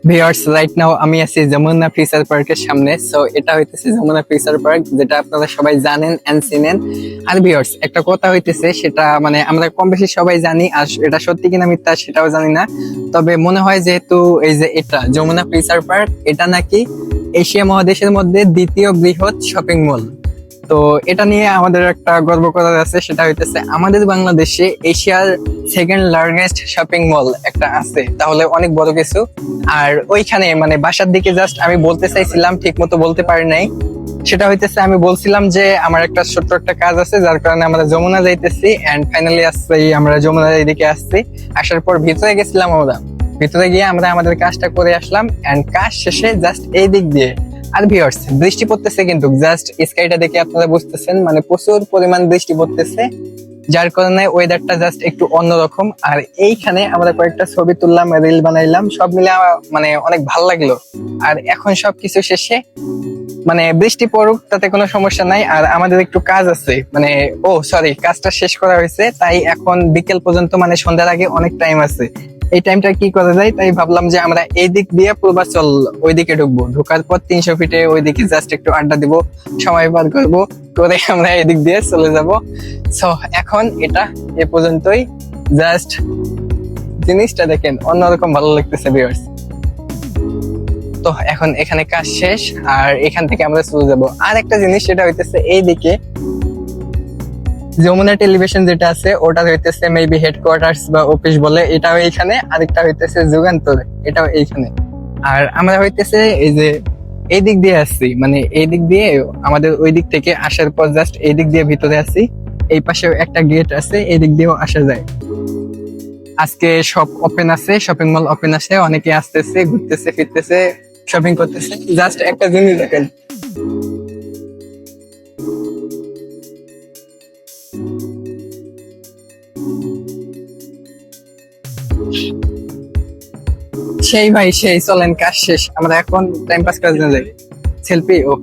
Viewers, right now আমি আছি Jamuna feature পার্কের সামনে। সো এটা হইতেছে যমুনা ফিচার পার্ক, যেটা আপনারা সবাই জানেন এন্ড চিনেন। আর ভিউয়ার্স, একটা কথা হইতেছে, সেটা মানে আমরা কম বেশি সবাই জানি, আর এটা সত্যি কিনা মিথ্যা সেটাও জানি না। তবে মনে হয় যেহেতু এই যে এটা যমুনা ফিচার পার্ক, এটা নাকি এশিয়া মহাদেশের মধ্যে দ্বিতীয় বৃহৎ শপিং মল। তো এটা নিয়ে আমাদের একটা গর্ব করার আছে, সেটা হইতেছে আমাদের বাংলাদেশে এশিয়ার সেকেন্ড লার্জেস্ট শপিং মল একটা আছে, তাহলে অনেক বড় কিছু। আর ওইখানে মানে বাসার দিকে জাস্ট আমি বলতে চাইছিলাম, ঠিক মতো বলতে পারি নাই। সেটা হইতেছে আমি বলছিলাম যে আমার একটা ছোট্ট একটা কাজ আছে, যার কারণে আমরা যমুনা যাইতেছি। এন্ড ফাইনালি আসছি, আমরা যমুনা এদিকে আসছি। আসার পর ভিতরে গেছিলাম, আমরা ভিতরে গিয়ে আমরা আমাদের কাজটা করে আসলাম। এন্ড কাজ শেষে জাস্ট এই দিক দিয়ে, আর ভিউয়ার্স বৃষ্টি পড়তেছে, কিন্তু জাস্ট স্কাইটা দেখে আপনারা বুঝতেছেন মানে প্রচুর পরিমাণ বৃষ্টি পড়তেছে, যার কারণে ওয়েদারটা জাস্ট একটু অন্যরকম। আর এইখানে আমরা কয়েকটা ছবি তুললাম, রিল বানাইলাম, সব মিলে মানে অনেক ভালো লাগলো। আর এখন সবকিছু শেষে মানে বৃষ্টি পড়ুক তাতে কোনো সমস্যা নাই, আর আমাদের একটু কাজ আছে, মানে কাজটা শেষ করা হয়েছে, তাই এখন বিকেল পর্যন্ত মানে সন্ধ্যার আগে অনেক টাইম আছে। এই টাইমটা কি করা যায়, তাই ভাবলাম যে আমরা এই দিক দিয়ে পূর্বাচল ওইদিকে ঢুকবো। ঢোকার পর 300 ফিটে ওইদিকে জাস্ট একটু আড্ডা দিব, সময় পার করবো, করে আমরা এদিক দিয়ে চলে যাব। সো এখন এটা এ পর্যন্তই। জাস্ট জিনিসটা দেখেন, অন্যরকম ভালো লাগতেছে ভিউয়ার্স। তো এখন এখানে কাজ শেষ, আর এখান থেকে আমরা চলে যাব আর একটা জিনিস, সেটা হইতেছে এইদিকে যমুনা টেলিভিশন যেটা আছে, ওটা হইতেছে মেবি হেডকোয়ার্টার্স বা অফিস বলে, এটাও এইখানে। আরেকটা হইতেছে যুগান্তর, এটাও এইখানে। আর আমরা হইতেছে এই যে এই দিক দিয়ে আসছি, মানে এই দিক দিয়ে আমাদের ওই দিক থেকে আসার পর জাস্ট এই দিক দিয়ে ভিতরে আসছি। এই পাশেও একটা গেট আছে, এই দিক দিয়েও আসা যায়। আজকে সব ওপেন আছে, শপিং মল ওপেন আছে, অনেকে আসতেছে, ঘুরতেছে, ফিরতেছে, শপিং করতেছে। জাস্ট একটা জিনিস দেখেন, সেই ভাই সেই। চলেন কাজ শেষ, আমরা এখন টাইম পাস করার জন্য যাই। সেলফি ও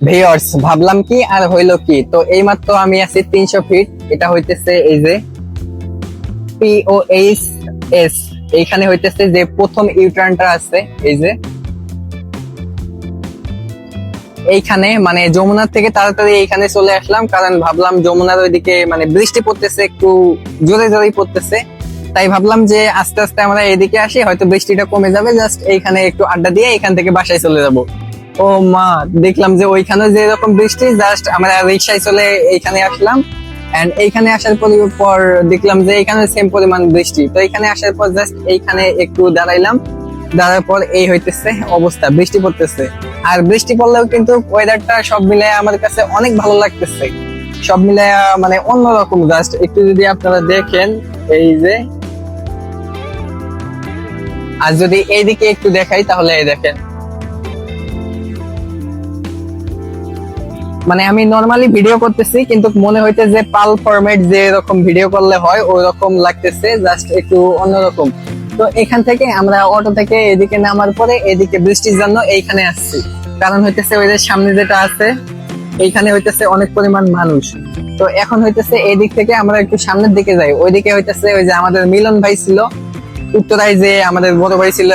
ভিউয়ার্স, ভাবলাম কি আর হইলো কি, তো এইমাত্র আমি আছি 300 ফিট। এটা হইতেছে এই যে POHS, এইখানে হইতেছে যে প্রথম ইউটার্নটা আছে, এই যে এইখানে মানে যমুনার থেকে তাড়াতাড়ি এইখানে চলে আসলাম, কারণ ভাবলাম যমুনার ওইদিকে মানে বৃষ্টি পড়তেছে, একটু জোরে জোরেই পড়তেছে, তাই ভাবলাম যে আস্তে আস্তে আমরা এদিকে আসি, হয়তো বৃষ্টিটা কমে যাবে, জাস্ট এইখানে একটু আড্ডা দিয়ে এখান থেকে বাসায় চলে যাব। ও মা, দেখলাম যে ওইখানে যে এরকম বৃষ্টি, জাস্ট আমরা রিক্সায় চলে এইখানে আসলাম। এন্ড এইখানে আসার পর দেখলাম যে এইখানে সেম পরিমাণ বৃষ্টি। তো এইখানে আসার পর জাস্ট এইখানে একটু দাঁড়াইলাম, দাঁড়ার পর এই হইতেছে অবস্থা, বৃষ্টি পড়তেছে। আর বৃষ্টি পড়লেও কিন্তু ওয়েদারটা সব মিলে আমার কাছে অনেক ভালো লাগতেছে, সব মিলে মানে অন্যরকম। জাস্ট একটু যদি আপনারা দেখেন, এই যে আর যদি এইদিকে একটু দেখাই, তাহলে এই দেখেন, মানে আমি নরমালি ভিডিও করতেছি, কিন্তু মনে হইতে যে পাল ফরম্যাট যে এরকম ভিডিও করলে হয়, ওই রকম লাগতেছে, জাস্ট একটু অন্যরকম। তো এখান থেকে আমরা অটো থেকে এদিকে নামার পরে এদিকে বৃষ্টির জন্য এইখানে আসছি, কারণ হইতেছে ওই যে সামনে যেটা আছে, এইখানে হইতেছে অনেক পরিমাণ মানুষ। তো এখন হইতেছে এদিক থেকে আমরা একটু সামনের দিকে যাই। ওইদিকে হইতেছে ওই যে আমাদের মিলন ভাই ছিল উত্তরায়, যে আমাদের বড় ভাই ছিল